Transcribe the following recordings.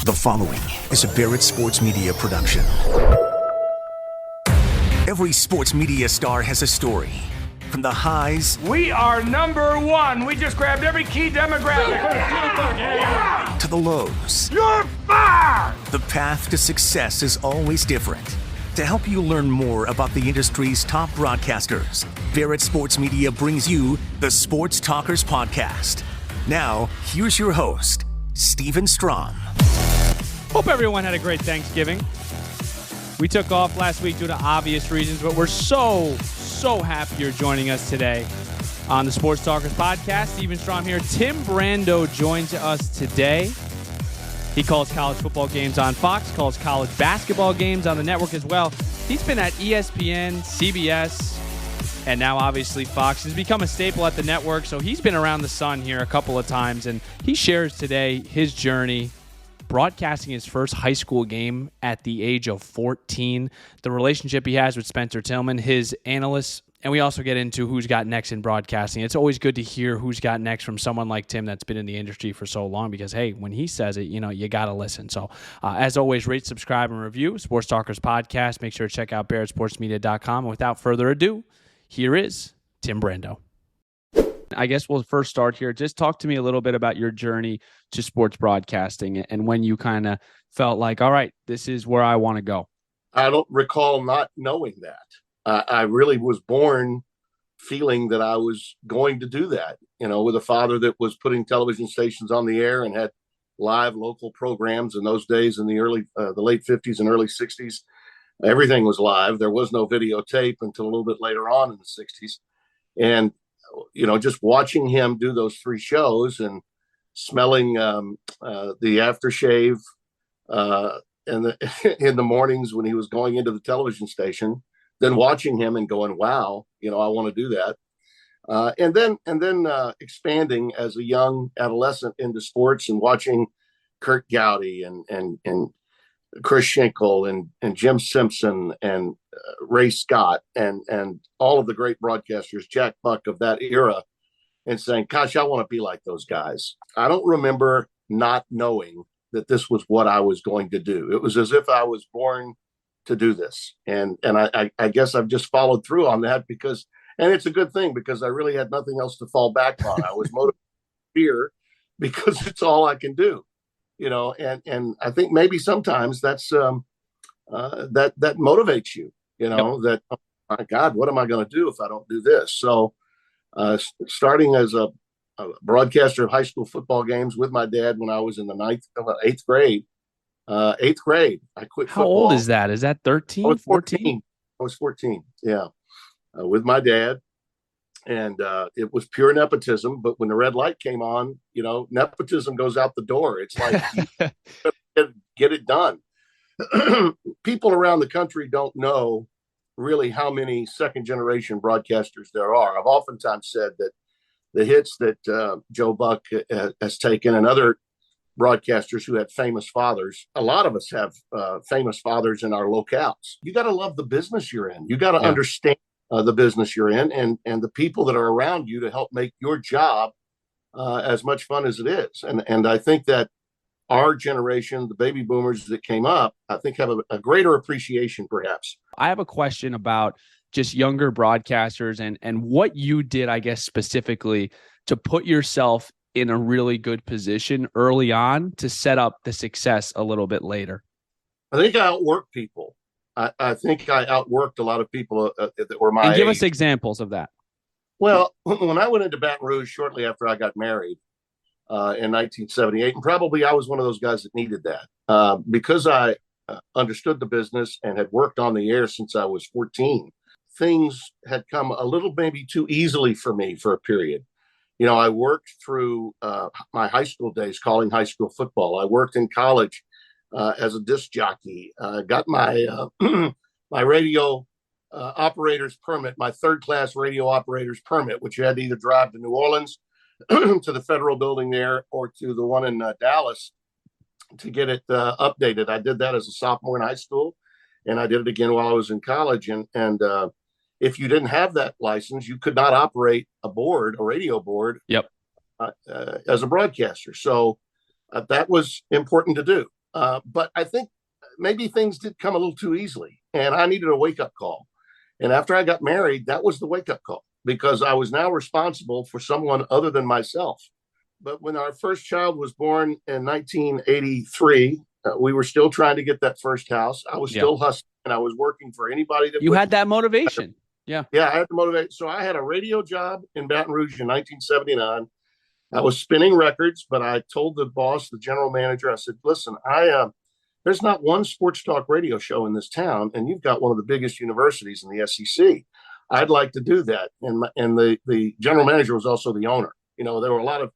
The following is a Barrett Sports Media production. Every sports media star has a story. From the highs... We are number one. We just grabbed every key demographic. To the lows. You're fired! The path to success is always different. To help you learn more about the industry's top broadcasters, Barrett Sports Media brings you the Sports Talkers Podcast. Now, here's your host, Stephen Strom. Hope everyone had a great Thanksgiving. We took off last week due to obvious reasons, but we're so happy you're joining us today on the Sports Talkers Podcast. Stephen Strom here. Tim Brando joins us today. He calls college football games on Fox, calls college basketball games on the network as well. He's been at ESPN, CBS, and now obviously Fox. He's become a staple at the network, so he's been around the sun here a couple of times, and he shares today his journey broadcasting his first high school game at the age of 14, the relationship he has with Spencer Tillman, his analysts, and we also get into who's got next in broadcasting. It's always good to hear who's got next from someone like Tim that's been in the industry for so long because, hey, when he says it, you got to listen. So, as always, rate, subscribe, and review Sports Talkers Podcast. Make sure to check out BarrettSportsMedia.com. And without further ado, here is Tim Brando. I guess we'll first start here. Just talk to me a little bit about your journey to sports broadcasting and when you kind of felt like, all right, this is where I want to go. I don't recall not knowing that. I really was born feeling that I was going to do that, with a father that was putting television stations on the air and had live local programs in those days in the late 50s and early 60s. Everything was live. There was no videotape until a little bit later on in the 60s. And just watching him do those three shows and smelling the aftershave in the mornings when he was going into the television station, then watching him and going, wow, I want to do that. And then expanding as a young adolescent into sports and watching Kurt Gowdy and Chris Schenkel and Jim Simpson and Ray Scott and all of the great broadcasters, Jack Buck of that era, and saying, gosh, I want to be like those guys. I don't remember not knowing that this was what I was going to do. It was as if I was born to do this. And I guess I've just followed through on that and it's a good thing because I really had nothing else to fall back on. I was motivated here because it's all I can do. And I think maybe sometimes that's that motivates you, that, oh my God, what am I going to do if I don't do this? So starting as a broadcaster of high school football games with my dad when I was in the eighth grade, I quit football. How old is that? Is that 13, I was 14? I was 14. Yeah. With my dad. And it was pure nepotism. But when the red light came on, nepotism goes out the door. It's like, get it done. People around the country don't know really how many second generation broadcasters there are. I've oftentimes said that the hits that Joe Buck has taken and other broadcasters who had famous fathers, a lot of us have famous fathers in our locales. You got to love the business you're in. You got to understand the business you're in and the people that are around you to help make your job as much fun as it is. And I think that our generation, the baby boomers that came up, I think have a greater appreciation perhaps. I have a question about just younger broadcasters and what you did, I guess, specifically to put yourself in a really good position early on to set up the success a little bit later. I think I outworked people. I think I outworked a lot of people that were my age. Give us examples of that. Well, when I went into Baton Rouge shortly after I got married in 1978, and probably I was one of those guys that needed that because I understood the business and had worked on the air since I was 14. Things had come a little maybe too easily for me for a period. I worked through my high school days calling high school football. I worked in college as a disc jockey, got my my radio operator's permit, my third-class radio operator's permit, which you had to either drive to New Orleans to the federal building there or to the one in Dallas to get it updated. I did that as a sophomore in high school, and I did it again while I was in college. And if you didn't have that license, you could not operate a radio board. Yep. As a broadcaster. So that was important to do. But I think maybe things did come a little too easily, and I needed a wake-up call. And after I got married, that was the wake-up call, because I was now responsible for someone other than myself. But when our first child was born in 1983, we were still trying to get that first house. I was still hustling, and I was working for anybody that you had that motivation. Yeah, I had to motivate. So I had a radio job in Baton Rouge in 1979. I was spinning records, but I told the boss, the general manager, I said, "Listen, there's not one sports talk radio show in this town, and you've got one of the biggest universities in the SEC. I'd like to do that." And the general manager was also the owner. There were a lot of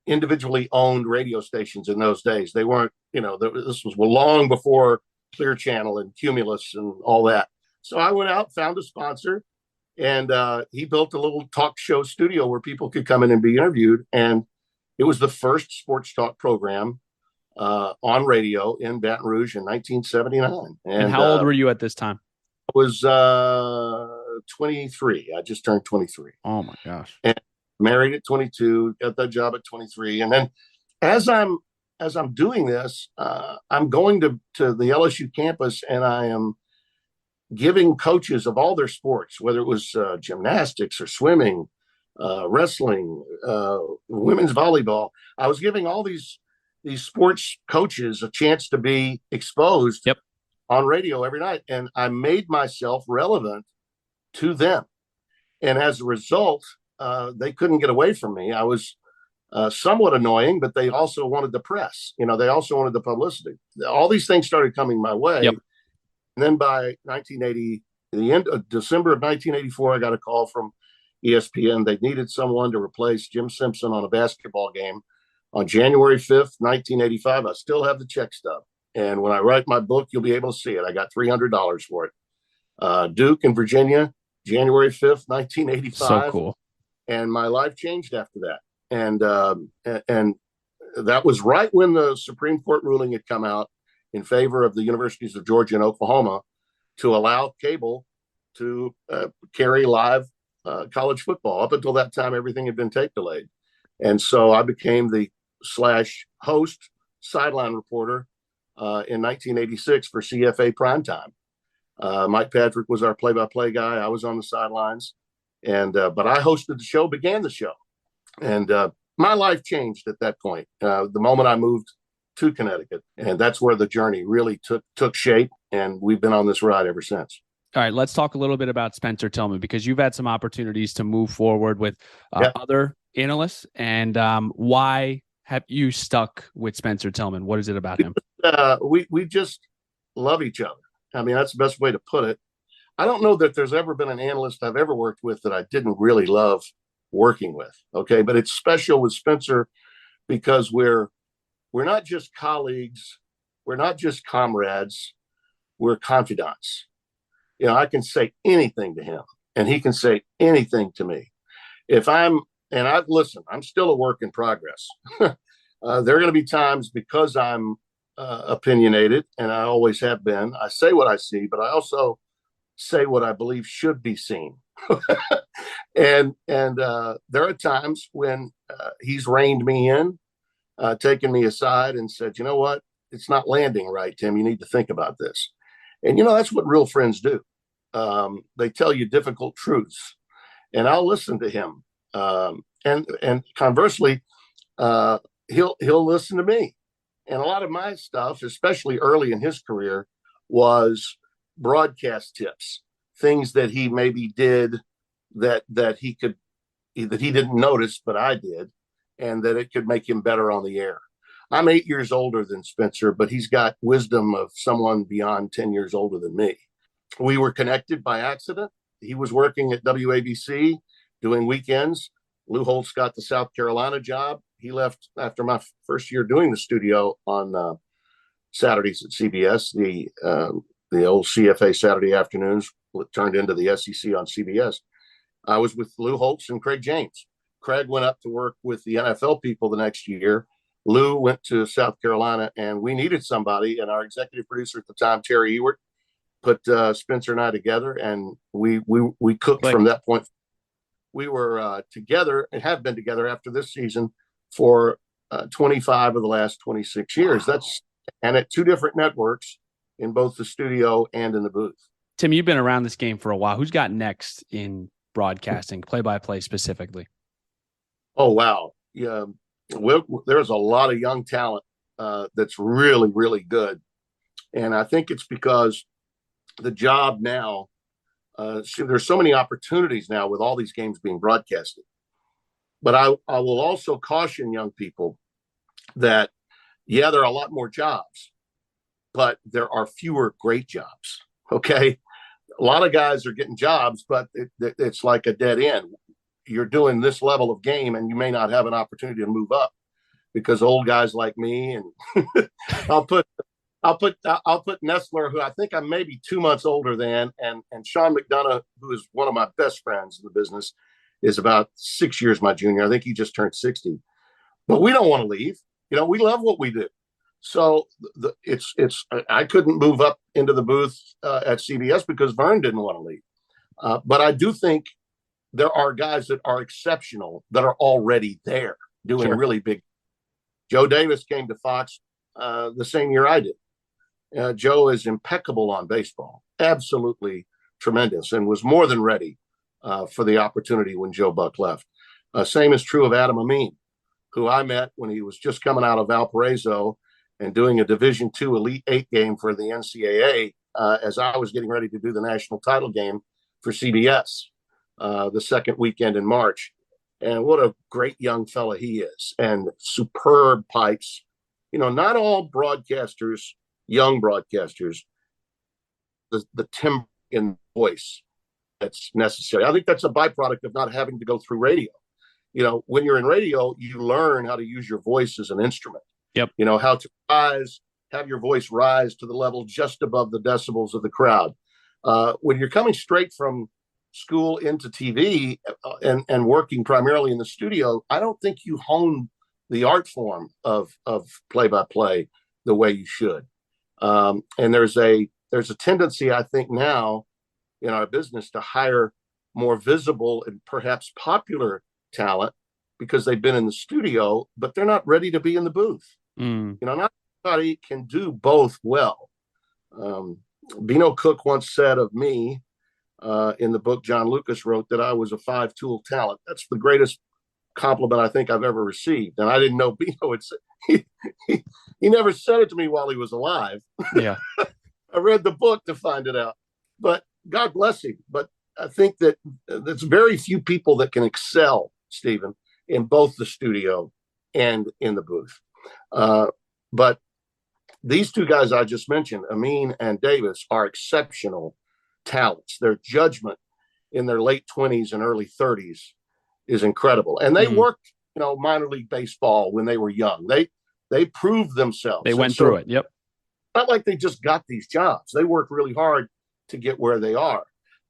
individually owned radio stations in those days. They weren't, this was long before Clear Channel and Cumulus and all that. So I went out, found a sponsor, and he built a little talk show studio where people could come in and be interviewed. And it was the first sports talk program on radio in Baton Rouge in 1979. And how old were you at this time? I was 23. I just turned 23. Oh my gosh. And married at 22, got that job at 23. And then as I'm doing this, I'm going to the LSU campus, and I am giving coaches of all their sports, whether it was gymnastics or swimming, wrestling, women's volleyball. I was giving all these sports coaches a chance to be exposed on radio every night. And I made myself relevant to them. And as a result, they couldn't get away from me. I was somewhat annoying, but they also wanted the press. They also wanted the publicity. All these things started coming my way. And then by 1980, the end of December of 1984, I got a call from ESPN. They needed someone to replace Jim Simpson on a basketball game on January 5th, 1985. I still have the check stub. And when I write my book, you'll be able to see it. I got $300 for it. Duke in Virginia, January 5th, 1985. So cool. And my life changed after that. And that was right when the Supreme Court ruling had come out in favor of the universities of Georgia and Oklahoma to allow cable to carry live college football. Up until that time, everything had been tape delayed. And so I became the /host sideline reporter in 1986 for CFA Primetime. Mike Patrick was our play-by-play guy. I was on the sidelines, but I hosted the show, began the show. And my life changed at that point, the moment I moved to Connecticut. And that's where the journey really took shape. And we've been on this ride ever since. All right, let's talk a little bit about Spencer Tillman, because you've had some opportunities to move forward with other analysts. And why have you stuck with Spencer Tillman? What is it about him? We just love each other. I mean, that's the best way to put it. I don't know that there's ever been an analyst I've ever worked with that I didn't really love working with. Okay. But it's special with Spencer because we're not just colleagues. We're not just comrades. We're confidants. I can say anything to him and he can say anything to me. I'm still a work in progress. There are going to be times, because I'm opinionated, and I always have been, I say what I see, but I also say what I believe should be seen. and there are times when he's reined me in, taken me aside and said, "You know what? It's not landing right, Tim. You need to think about this." And, that's what real friends do. They tell you difficult truths, and I'll listen to him. And conversely, he'll listen to me. And a lot of my stuff, especially early in his career, was broadcast tips, things that he maybe did that he didn't notice, but I did, and that it could make him better on the air. I'm 8 years older than Spencer, but he's got wisdom of someone beyond 10 years older than me. We were connected by accident. He was working at WABC doing weekends. Lou Holtz got the South Carolina job. He left after my first year doing the studio on Saturdays at CBS. The old CFA Saturday afternoons turned into the SEC on CBS. I was with Lou Holtz and Craig James. Craig went up to work with the NFL people the next year. Lou went to South Carolina, and we needed somebody. And our executive producer at the time, Terry Ewert, put Spencer and I together, and we cooked from that point. We were together and have been together after this season for 25 of the last 26 years. Wow. And at two different networks in both the studio and in the booth. Tim, you've been around this game for a while. Who's got next in broadcasting, play-by-play specifically? Oh, wow. Yeah. There's a lot of young talent that's really, really good. And I think it's because the job now, there's so many opportunities now with all these games being broadcasted. But I will also caution young people that, yeah, there are a lot more jobs, but there are fewer great jobs. Okay. A lot of guys are getting jobs, but it's like a dead end. You're doing this level of game and you may not have an opportunity to move up because old guys like me and I'll put Nestler, who I think I'm maybe 2 months older than, and Sean McDonough, who is one of my best friends in the business, is about 6 years my junior. I think he just turned 60. But we don't want to leave. We love what we do. So I couldn't move up into the booth at CBS because Vern didn't want to leave. But I do think there are guys that are exceptional that are already there doing really big. Joe Davis came to Fox the same year I did. Joe is impeccable on baseball, absolutely tremendous, and was more than ready for the opportunity when Joe Buck left. Same is true of Adam Amin, who I met when he was just coming out of Valparaiso and doing a Division II Elite Eight game for the NCAA as I was getting ready to do the national title game for CBS the second weekend in March. And what a great young fella he is, and superb pipes. Not all broadcasters, young broadcasters, the timbre in voice that's necessary. I think that's a byproduct of not having to go through radio. When you're in radio, you learn how to use your voice as an instrument. Yep. How to have your voice rise to the level just above the decibels of the crowd. When you're coming straight from school into TV and working primarily in the studio, I don't think you hone the art form of play-by-play the way you should. And there's a tendency, I think, now in our business to hire more visible and perhaps popular talent because they've been in the studio, but they're not ready to be in the booth. Not everybody can do both well. Bino Cook once said of me in the book John Lucas wrote that I was a 5-tool talent. That's the greatest compliment I think I've ever received. And I didn't know Bino would say, he never said it to me while he was alive. Yeah. I read the book to find it out, but God bless him. But I think that there's very few people that can excel, Stephen, in both the studio and in the booth. But these two guys I just mentioned, Amin and Davis, are exceptional talents. Their judgment in their late 20s and early 30s is incredible. And they worked, minor league baseball when they were young. They proved themselves. They went through it. Yep. Not like they just got these jobs. They worked really hard to get where they are.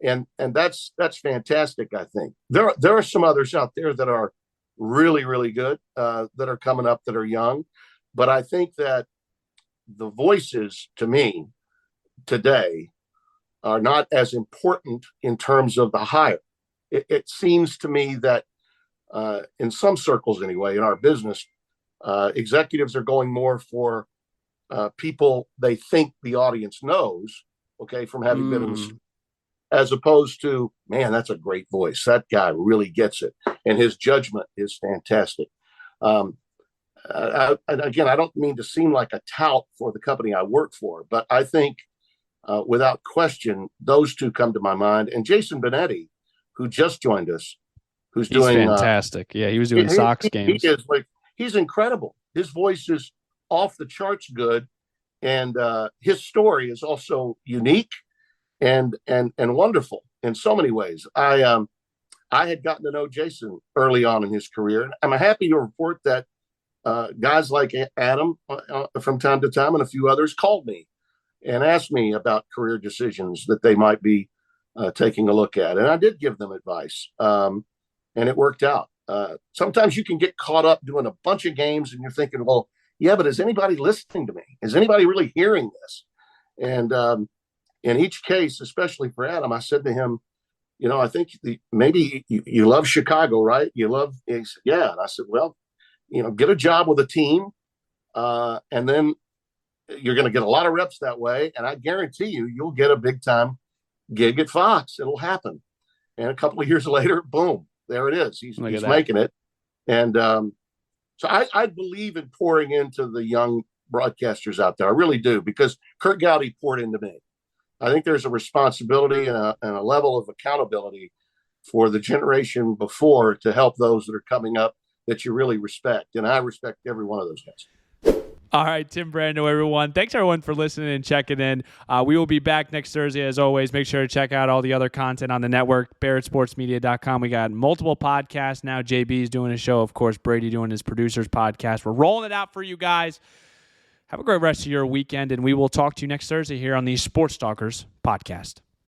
And that's fantastic, I think. There are some others out there that are really, really good, that are coming up that are young. But I think that the voices, to me, today are not as important in terms of the hire. It seems to me that in some circles anyway, in our business, executives are going more for people they think the audience knows, okay, from having been in the, as opposed to, man, that's a great voice. That guy really gets it. And his judgment is fantastic. Again, I don't mean to seem like a tout for the company I work for, but I think without question, those two come to my mind. And Jason Benetti, who just joined us, he's doing fantastic. Yeah, he was doing Sox games. He's incredible. His voice is off the charts good, and his story is also unique and wonderful in so many ways. I had gotten to know Jason early on in his career, and I'm happy to report that guys like Adam from time to time and a few others called me and asked me about career decisions that they might be taking a look at. And I did give them advice, and it worked out. Sometimes you can get caught up doing a bunch of games and you're thinking, well, yeah, but is anybody listening to me? Is anybody really hearing this? And in each case, especially for Adam, I said to him, I think maybe you love Chicago, right? You love, yeah. And I said, well, get a job with a team, and then you're going to get a lot of reps that way. And I guarantee you'll get a big time gig at Fox. It'll happen. And a couple of years later, boom, there it is. He's making it. And so I believe in pouring into the young broadcasters out there. I really do, because Kurt Gowdy poured into me. I think there's a responsibility and a level of accountability for the generation before to help those that are coming up that you really respect. And I respect every one of those guys. All right, Tim Brando, everyone. Thanks, everyone, for listening and checking in. We will be back next Thursday, as always. Make sure to check out all the other content on the network, BarrettSportsMedia.com. We got multiple podcasts now. JB's doing a show. Of course, Brady doing his producer's podcast. We're rolling it out for you guys. Have a great rest of your weekend, and we will talk to you next Thursday here on the Sports Talkers podcast.